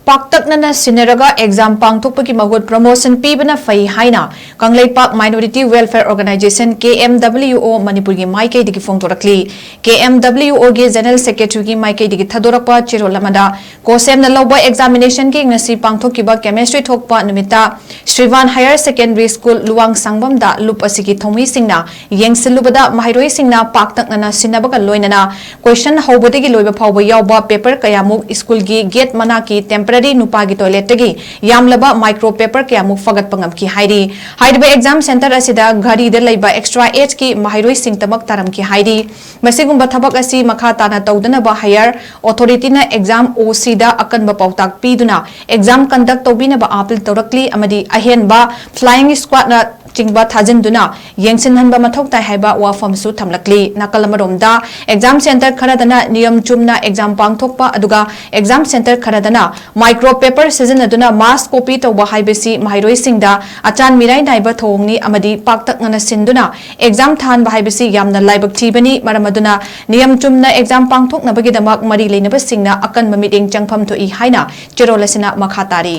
Pak Taknana Sinnraga exam Pangthokpagi Mahut promotion Pibana Fei Haina Kangleipak Minority Welfare Organization KMWO manipuri MAIKEIDAGI PHONGDORAKLI KMWO ge General Secretary gi MAIKEIDAGI THADORAKPA CHIROLAMADA KOSEMNA LOBA examination gi ngasi pangthokiba chemistry thokpa numita Srivan Higher Secondary School Luang Sangbamda lup asigi thomi singna yengsilubada mahairoi singna Pak Taknana Sinnraga loinana question hobodagi loiba phawba yawba paper kayamuk school gi gate manaki temporary nupagi toilet tagi yamlaba micro paper kayamuk fagat pangam ki hairi haidba exam center asida ghari de laiba extra age ki mahairoi sing tamak taram ki hairi masigumba thabak asi makha tana tawdana ba higher authority na exam OC da akan ba pautak piduna exam conduct tobina ba appeal torakli amadi ahen ba flying squad na chingba thajinduna yengsin hanba mathok tai haiba wafam su thamlakli nakalamaromda exam center kharadana niyam chumna exam pangthokpa aduga exam center kharadana micro paper season aduna mass copy to ba haibesi mahairoi singda achan mirai naiba thongni amadi Pak Taknana sinduna exam than ba haibesi yamna laibak thibani maramaduna niyam chumna exam pangthoknabagi damak mari leinaba singna akan mamiding changpham thoi haina cherolasina makhatari